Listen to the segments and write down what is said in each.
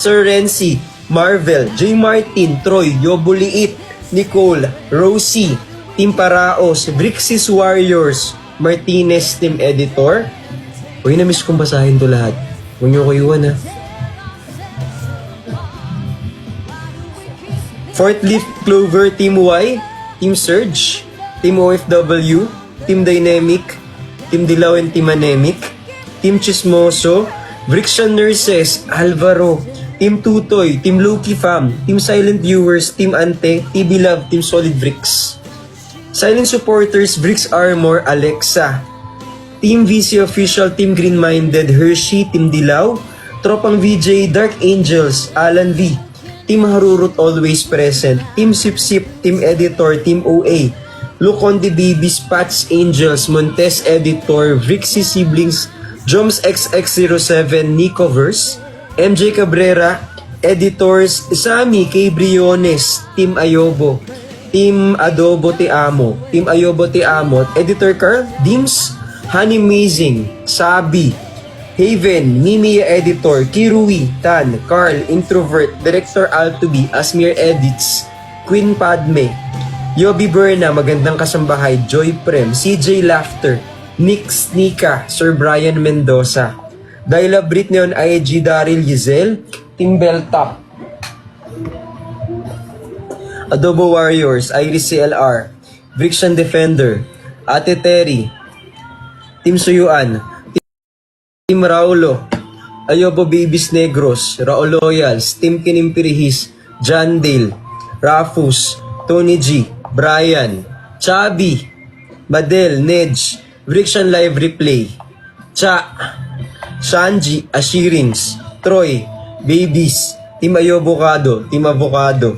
Sir Renzi, Marvel, J. Martin, Troy, Yobuliit, Nicole, Rosie, Team Paraos, Brixis Warriors, Martinez, Team Editor. Uy, na-miss kong basahin to lahat. Huwag niyo ko iwan, ha. Fourth Leaf Clover, Team Y, Team Surge, Team OFW, Team Dynamic, Team Dilaw and Team Anemic, Team Chismoso, Vrixian Nurses, Alvaro, Team Tutoy, Team Loki Fam, Team Silent Viewers, Team Ante, TB Love, Team Solid Vrix. Silent Supporters, Vrix Armor, Alexa, Team VC Official, Team Green Minded, Hershey, Team Dilaw, Tropang VJ, Dark Angels, Alan V, Team Harurut Always Present, Team Sip Sip, Team Editor, Team OA, Look on the Babies, Pats Angels, Montes Editor, Vrixie Siblings, Joms XX07, Nicoverse, MJ Cabrera, Editors, Sami, K. Briones, Team Ayobo, Team Adobo Te Amo, Team Ayobo Te Amo, Editor Carl, Dims, Honey Amazing, Sabi, Haven, Mimi Editor, Kirui, Tan, Carl, Introvert, Director Altubi, Asmir Edits, Queen Padme, Yobi Berna, Magandang Kasambahay, Joy Prem, CJ Laughter, Nix Nika, Sir Brian Mendoza, Daila Britney on IG, Daryl Giselle, Team Belltop, Adobo Warriors, Iris CLR, Vrixian Defender, Ate Terry, Team Suyuan, Team Raulo, Ayobo Babies Negros, Raul Loyals, Team Kinimpirihis, John Dale, Rafus, Tony G, Brian, Chabi, Madel, Nedge, Vrixian Live Replay, Cha, Shanji, Ashirins, Troy, Babies, Team Ayobocado, Team Avocado,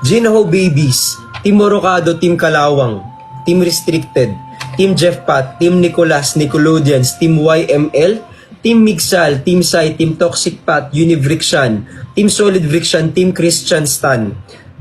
Ginaho Babies, Team Morocado, Team Kalawang, Team Restricted, Team Jeff Pat, Team Nicolas, Nickelodeons, Team YML, Team Migsal, Team Sai, Team Toxic Pat, Univrixian, Team Solid Vrixian, Team Christian Stan,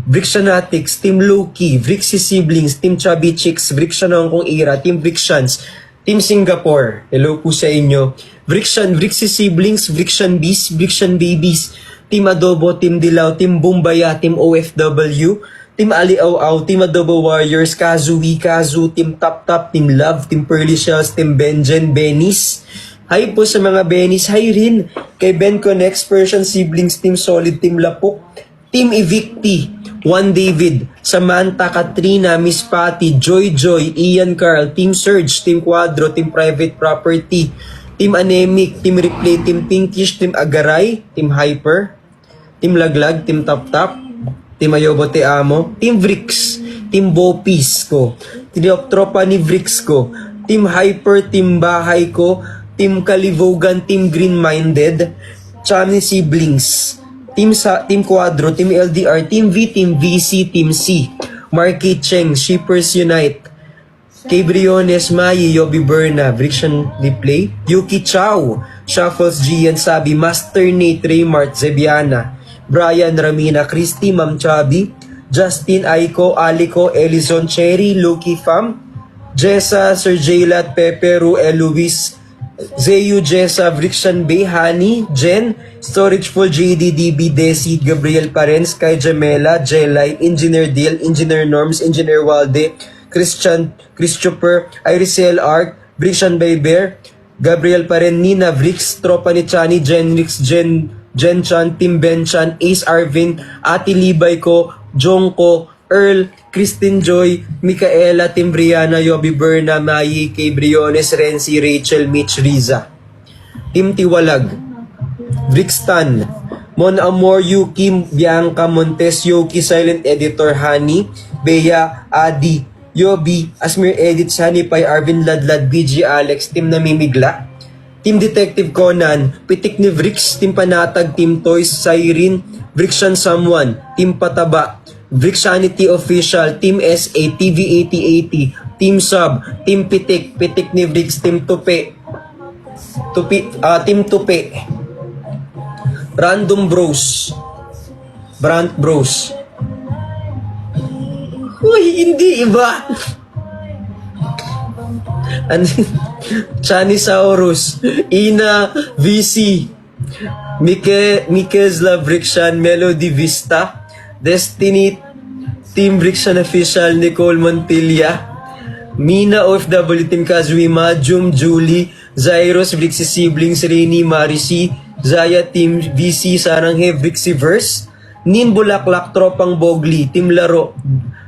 Vrixianatics, Team Loki, Vrixie Siblings, Team Chubby Chicks, Vrixian Hong Kong Era, Team Vrixians, Team Singapore, hello po sa inyo, Vrixian, Vrixie Siblings, Vrixian Bees, Vrixian Babies, Team Adobo, Team Dilaw, Team Bumbaya, Team OFW, Team Ali Au, Team Adobo Warriors, Kazui, Kazu, Team Tap Tap, Team Love, Team Pearly Shells, Team Benjen, Benis. Hi po sa mga Benis. Hi rin kay Ben Connects, Persian Siblings, Team Solid, Team Lapok, Team Evicti, Juan David, Samantha, Katrina, Miss Patty, Joy Joy, Ian Carl, Team Surge, Team Quadro, Team Private Property, Team Anemic, Team Replay, Team Pinkish, Team Agaray, Team Hyper, Team Laglag, Team Tap Tap, Team Ayobo Te Amo, Team Vrix, Team Bopis ko, Tropa ni Vrix ko, Team Hyper, Team Bahay ko, Team Kalivogan, Team Green Minded, Chami Siblings, Team Quadro, Team LDR, Team V, Team VC, Team C, Marky Cheng, Shippers Unite, Kay Briones, Mayi, Yobi Berna, Vrixian Replay, Yuki Chow, Shuffles, Gian Sabi, Master Nate, Raymart, Zebiana, Brian, Ramina, Christy, Ma'am Chubby, Justin, Aiko, Aliko, Elison, Cherry, Loki Fam, Jessa, Sir Jaylat, Pepe, Ruel, Luis, Zeyu, Jessa, Vrixian Bay, Honey, Jen, Storage Full, JD, DB, Desi, Gabriel Parens, Kai Jamela, Jelay, Engineer Deal, Engineer Norms, Engineer Walde, Christopher, Irisel Arc, Vrixian Bay Bear, Gabriel Paren, Nina Vrix, Tropa ni Chani, Genrix, Jen Chan, Tim Ben Chan, Ace Arvin, Ati Libay ko, Jongko, Earl, Christine Joy, Micaela, Tim Brianna, Yobi Berna, Mayi, Kay Briones, Renzi, Rachel, Mitch, Riza, Tim Tiwalag, Vrixtan, Mon Amor, Yuki, Bianca, Montes, Yoki, Silent Editor, Honey, Bea, Adi, Yobi, Asmir Edits, Honey Pie, Arvin Ladlad, BG Alex, Team Namimigla, Team Detective Conan, Pitik ni Vrix, Team Panatag, Team Toys, Siren, Vrixian Someone, Team Pataba, Vrixianity Official, Team SA, TV 8080, Team Sub, Team Pitik, Pitik ni Vrix, Team Tupi, Team Tupi, Random Bros, Brand Bros. Uy, hindi iba. Chanisaurus, Ina, VC, Mikes Love Rikshan, Melody Vista, Destiny, Team Rikshan Official, Nicole Montilla, Mina OFW Team Kazwima, Jum Julie, Zyros, Brixie Siblings, Rainy, Marisi, Zaya Team VC, Sarang Hev, Verse, Nin Bulaklak, Tropang Bogli, Team Laro,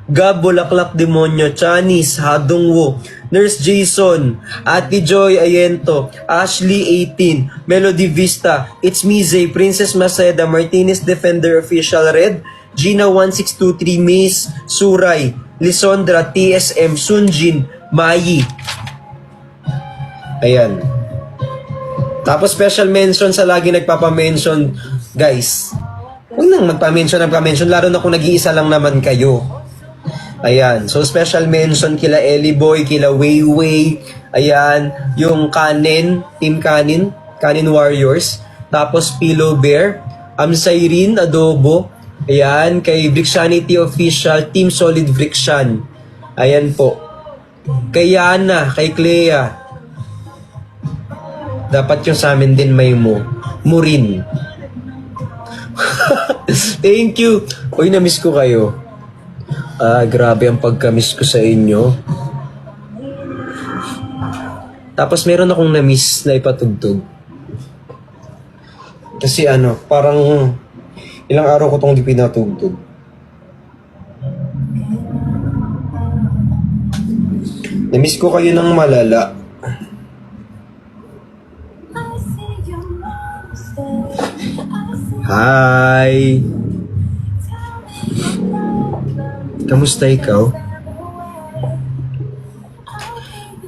Gab Bulaklak Demonyo, Chanis, Hadongwo, Nurse Jason, Ate Joy Ayento, Ashley 18, Melody Vista, It's Me Zay, Princess Maceda, Martinez Defender Official Red, Gina 1623, Mace, Suray, Lisondra, TSM, Sunjin, Mayi. Ayan. Tapos special mention sa lagi nagpapamention, guys. Huwag nang magpa-mention, lalo na kung nag-iisa lang naman kayo. Ayan. So, special mention kila Ellie Boy, kila Wayway. Ayan. Yung Kanin, Team Kanin, Kanin Warriors. Tapos Pillow Bear, Amsayrin, Adobo. Ayan. Kay Brixianity Official, Team Solid Brixian. Ayan po. Kay Yana, kay Clea. Dapat yung sa amin din may mo. Murin. Thank you. Uy, na-miss ko kayo. Grabe ang pagka-miss ko sa inyo. Tapos meron akong na-miss na ipatugtog. Kasi parang ilang araw ko tong di pinatugtog. Na-miss ko kayo ng malala. Hi! Kamusta ikaw?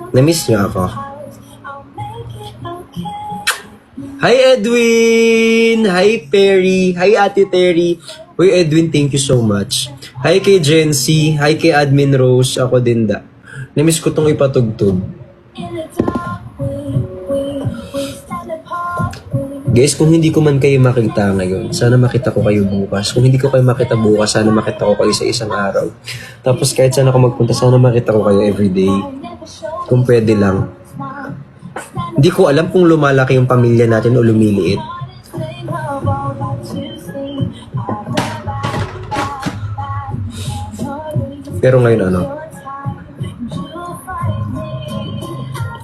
Na-miss niyo ako? Hi Edwin! Hi Perry! Hi Ate Terry! Uy Edwin, thank you so much. Hi kay Jency! Hi kay Admin Rose! Ako din da. Na-miss ko tong ipatugtog. Guys, kung hindi ko man kayo makita ngayon, sana makita ko kayo bukas. Kung hindi ko kayo makita bukas, sana makita ko kayo sa isang araw. Tapos kahit saan ako magpunta, sana makita ko kayo everyday. Kung pwede lang. Hindi ko alam kung lumalaki yung pamilya natin o lumiliit. Pero ngayon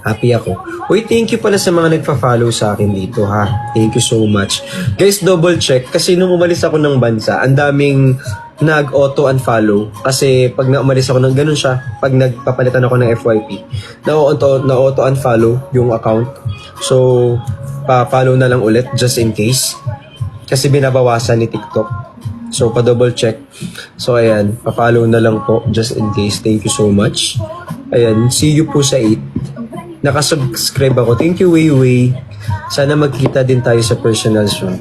happy ako. Uy, thank you pala sa mga nagpa-follow sa akin dito, ha. Thank you so much. Guys, double check. Kasi nung umalis ako ng bansa, ang daming nag-auto-unfollow. Kasi pag umalis ako ng ganun siya, pag nagpapalitan ako ng FYP, na-auto-unfollow yung account. So, pa-follow na lang ulit just in case. Kasi binabawasan ni TikTok. So, pa-double check. So, ayan. Pa-follow na lang po just in case. Thank you so much. Ayan. See you po sa 8. Nakasubscribe ako. Thank you, Wayway. Sana magkita din tayo sa personal soon.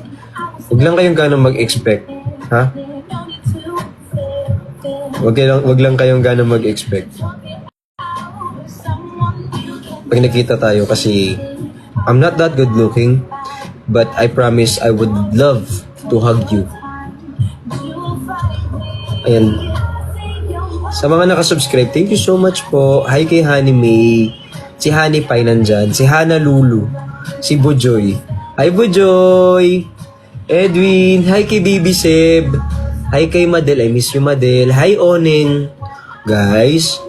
Huwag lang kayong ganong mag-expect. Ha? Huwag lang kayong ganong mag-expect. Pag nakita tayo kasi I'm not that good looking, but I promise I would love to hug you. Ayan. Sa mga nakasubscribe, thank you so much po. Hi kay Honey May. Si Honey Pie nandyan. Si Hana Lulu. Si Bujoy. Hi Bujoy! Edwin. Hi kay Baby Seb. Hi kay Madel. I miss you Madel. Hi Oning. Guys,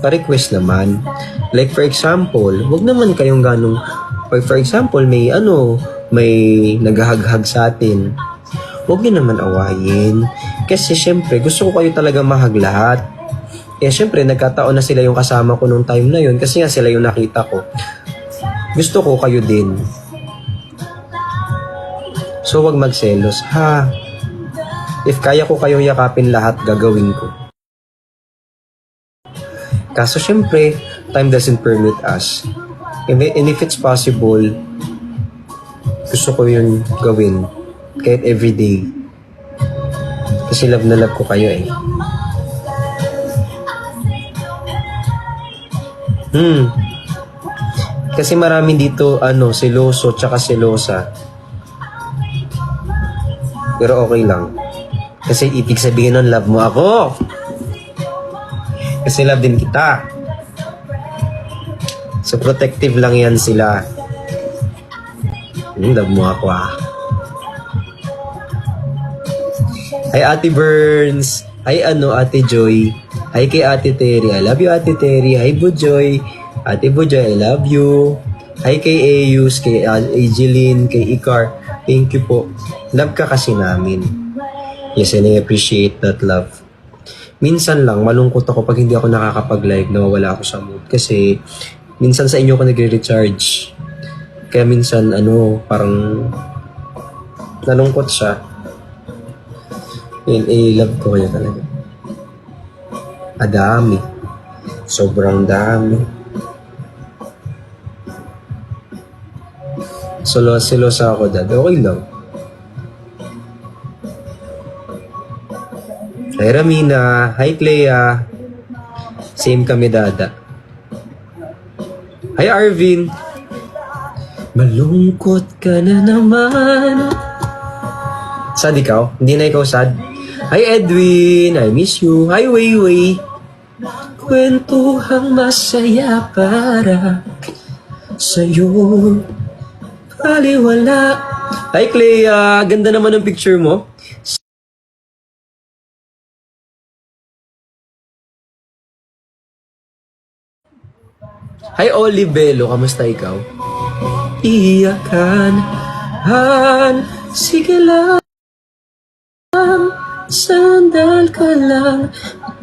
pa-request naman. Like for example, wag naman kayong ganong, for example, may naghahaghag sa atin. Wag niyo naman awayin. Kasi syempre, gusto ko kayo talaga mahag lahat. Syempre, nagkataon na sila yung kasama ko nung time na yun kasi nga sila yung nakita ko. Gusto ko kayo din. So, wag magselos, ha? If kaya ko kayong yakapin lahat, gagawin ko. Kaso, syempre, time doesn't permit us. And if it's possible, gusto ko yun gawin. Kahit everyday. Kasi love na love ko kayo eh. Kasi marami dito seloso tsaka selosa. Pero okay lang. Kasi ibig sabihin ng love mo ako. Kasi love din kita. So protective lang yan sila. Love mo ako Hi, Ate Burns. Hi, Ate Joy. Hi kay Ate Terry. I love you, Ate Terry. Hi, Bujoy. Ate Bujoy, I love you. Hi kay Eus, kay Angeline, kay Icar. Thank you po. Love ka kasi namin. Yes, and I appreciate that love. Minsan lang, malungkot ako pag hindi ako nakakapag-live, nawawala ako sa mood. Kasi, minsan sa inyo ako nagre-recharge. Kaya minsan, parang nalungkot siya. Yun, love ko kayo talaga. Dami. Sobrang dami. Selosa ako, Dad. Okay lang. Hi, Ramina. Hi, Clea. Same kami, Dada. Hi, Arvin. Malungkot ka na naman. Sad ikaw? Hindi na ikaw sad? Hi, Edwin. I miss you. Hi, Weiwei. Kwentuhang masaya para sa'yo. Baliwala. Hi, Clea. Ganda naman ng picture mo. Hi, Olivelo. Kamusta ikaw? Iyakan. Sige lang. Sandal ka lang.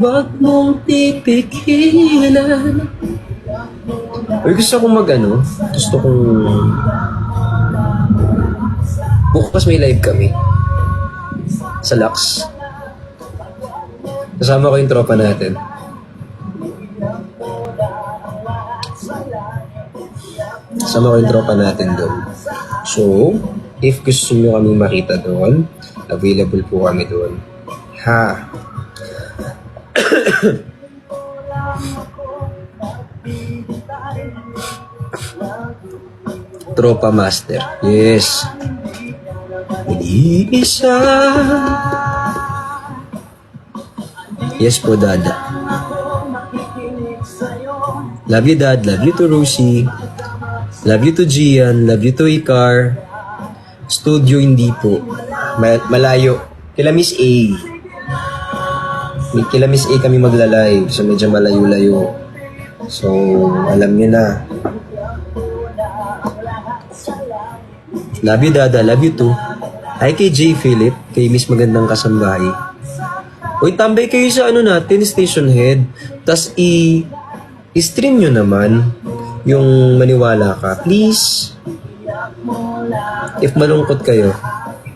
Huwag mong pipigilan. Uy, gusto kong gusto kong bukas may live kami sa Lux. Kasama ko yung tropa natin. Kasama ko yung tropa natin doon. So, if gusto nyo kami makita doon, available po kami doon. Ha? Tropa Master. Yes. Isa. Yes po, Dada. Love you, Dad. Love you to Rosie. Love you to Gian. Love you to Icar. Studio hindi po. Malayo. Kila Miss A. Kila Miss A kami magla-live. So medyo malayo-layo. So alam nyo na. Love you, Dada. Love you too. Hi kay J. Philip. Kay Miss Magandang Kasambahay. Uy, tambay kayo sa natin, station head. Tas i-stream nyo naman yung Maniwala Ka. Please. If malungkot kayo,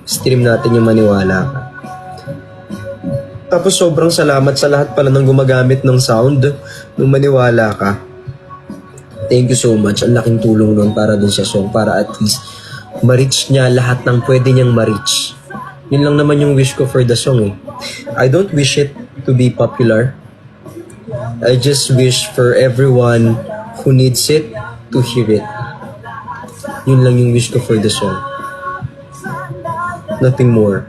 stream natin yung Maniwala Ka. Tapos sobrang salamat sa lahat pala ng gumagamit ng sound ng Maniwala Ka. Thank you so much. Ang laking tulong nun para dun sa song. Para at least ma-reach niya lahat ng pwede niyang ma-reach. Yun lang naman yung wish ko for the song eh. I don't wish it to be popular. I just wish for everyone who needs it to hear it. Yun lang yung wish ko for the song. Nothing more.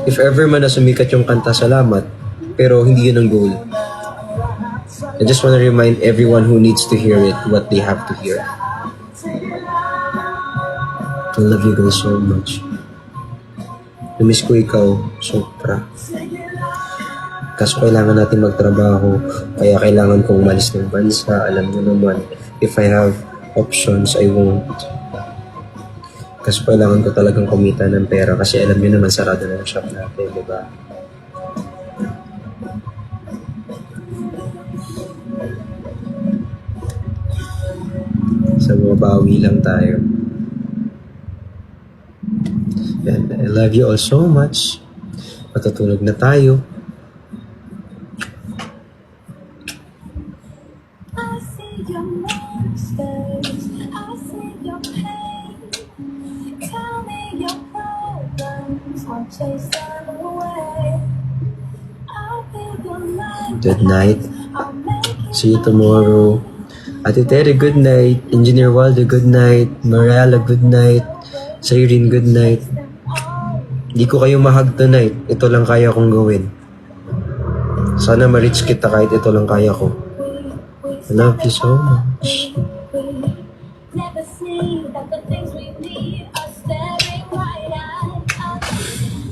If ever man na sumikat yung kanta, salamat. Pero hindi yun ang goal. I just wanna remind everyone who needs to hear it what they have to hear. I love you guys so much. Namiss ko ikaw, sobra. Kaso kailangan natin magtrabaho, kaya kailangan kong umalis ng bansa. Alam niyo naman, if I have options, I won't. Kaso kailangan ko talagang kumita ng pera kasi alam niyo naman, sarado na ang shop natin, di ba? Sa mabawi lang tayo. And I love you all so much. Matutulog na tayo. Good night. See you tomorrow. Ate Terry, good night. Engineer Waldo, good night. Mariela, good night. Cyrene, good night. Di ko kayo mahag tonight. Ito lang kaya kong gawin. Sana ma-reach kita kahit ito lang kaya ko. I love you so much.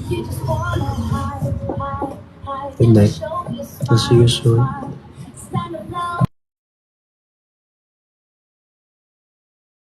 You just wanna Good night. I'll see you soon.